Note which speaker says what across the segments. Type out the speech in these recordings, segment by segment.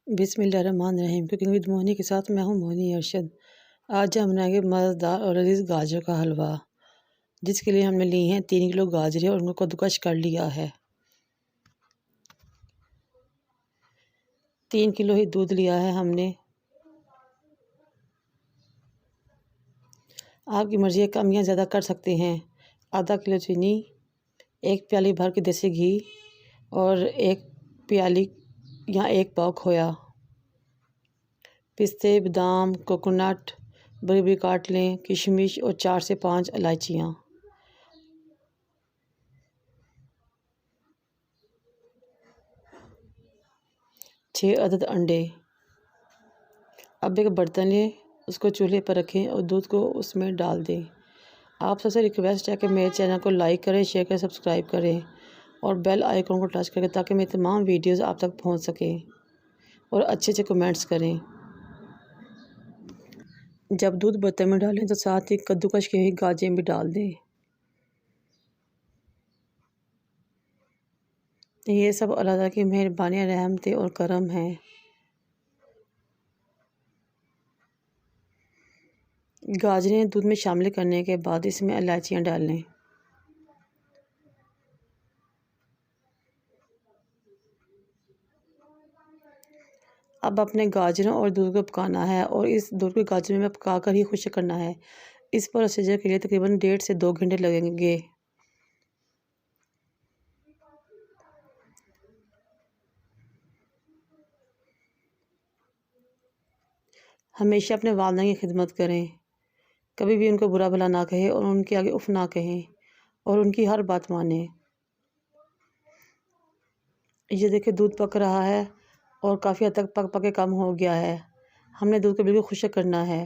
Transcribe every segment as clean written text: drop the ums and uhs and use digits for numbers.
Speaker 1: बिस्मिल्लाहिर्रहमानिर्रहीम। Cooking with Mohini के साथ मैं हूं मोहिनी अरशद। आज हम बनाएंगे मज़ेदार और लजीज गाजर का हलवा, जिसके लिए हमने ली हैं 3 किलो गाजरें और उनको कद्दूकस कर लिया है। 3 किलो ही दूध लिया है हमने। आपकी मर्ज़ी है, कम या ज़्यादा कर सकते हैं। आधा किलो चीनी, 1 प्याली भर के देसी घी और 1 प्याली या 1 पाव खोया। पिस्ते, बादाम, कोकोनट बड़ी बड़ी काट लें, किशमिश और 4 से 5 इलायचियाँ। छः अदद अंडे। अब एक बर्तन लें, उसको चूल्हे पर रखें और दूध को उसमें डाल दें। आप सबसे रिक्वेस्ट है कि मेरे चैनल को लाइक करें, शेयर करें, सब्सक्राइब करें और बेल आइकन को टच करें ताकि मेरी तमाम वीडियोस आप तक पहुंच सकें और अच्छे अच्छे कमेंट्स करें। जब दूध बर्तन में डालें तो साथ ही कद्दूकस की हुई गाजरें भी डाल दें। ये सब अल्लाह ताला की मेहरबानी, रहमत और करम है। गाजरें दूध में शामिल करने के बाद इसमें इलायचियाँ डाल लें। अब अपने गाजरों और दूध को पकाना है और इस दूध को गाजरों में पकाकर ही खुश्क करना है। इस प्रोसीजर के लिए तकरीबन 1.5 से 2 घंटे लगेंगे। हमेशा अपने वालिदैन की खिदमत करें, कभी भी उनको बुरा भला ना कहें और उनके आगे उफ ना कहें और उनकी हर बात मानें। ये देखिए, दूध पक रहा है और काफ़ी हद तक पक पक के कम हो गया है। हमने दूध को बिल्कुल खुश्क करना है।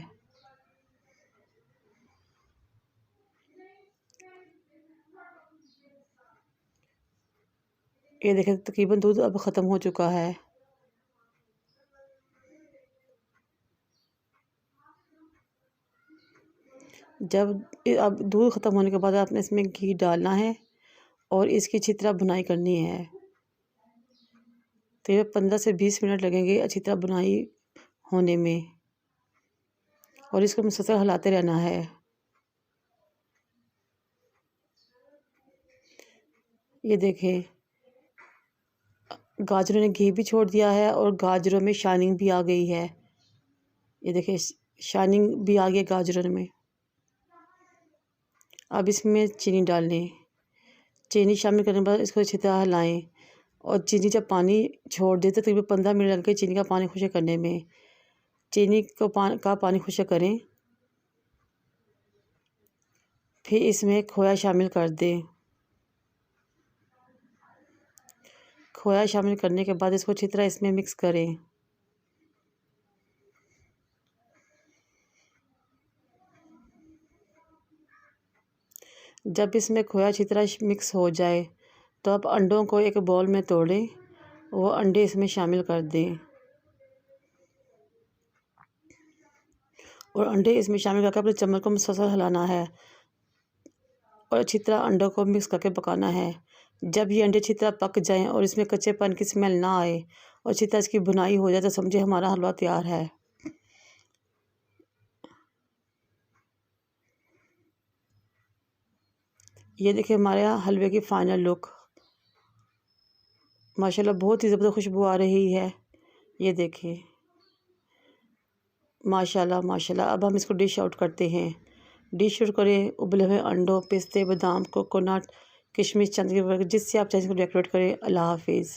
Speaker 1: ये देखिए, तकरीबन दूध अब ख़त्म हो चुका है। जब अब दूध ख़त्म होने के बाद आपने इसमें घी डालना है और इसकी अच्छी तरह बुनाई करनी है। तो ये 15 से 20 मिनट लगेंगे अच्छी तरह बुनाई होने में और इसको मुसलसल हिलाते रहना है। ये देखें, गाजरों ने घी भी छोड़ दिया है और गाजरों में शाइनिंग भी आ गई है। ये देखिए, शाइनिंग भी आ गई है गाजरों में। अब इसमें चीनी डाल लें। चीनी शामिल करने के बाद इसको अच्छी तरह हिलाएं और चीनी जब पानी छोड़ दे तो तकरीबन 15 मिनट लगेंगे चीनी का पानी खुश्क करने में। चीनी को पानी खुश्क करें, फिर इसमें खोया शामिल कर दें। खोया शामिल करने के बाद इसको अच्छी तरह इसमें मिक्स करें। जब इसमें खोया अच्छी तरह मिक्स हो जाए तो आप अंडों को एक बाउल में तोड़ें, वो अंडे इसमें शामिल कर दें और अंडे इसमें शामिल करके अपने चम्मच को मुसलसल हिलाना है और अच्छी तरह अंडों को मिक्स करके पकाना है। जब ये अंडे अच्छी तरह पक जाएं और इसमें कच्चेपन की स्मेल ना आए और अच्छी तरह इसकी बुनाई हो जाए तो समझे हमारा हलवा तैयार है। ये देखिए, हमारे यहाँ हलवे की फ़ाइनल लुक। माशाल्लाह बहुत ही ज़बरदस्त खुशबू आ रही है। ये देखिए, माशाल्लाह माशाल्लाह। अब हम इसको डिश आउट करते हैं। डिश आउट करें उबले हुए अंडों, पिस्ते, बादाम, कोकोनट, किशमिश, चंद जिससे आप चाहें इसको डेकोरेट करें। अल्लाह हाफिज़।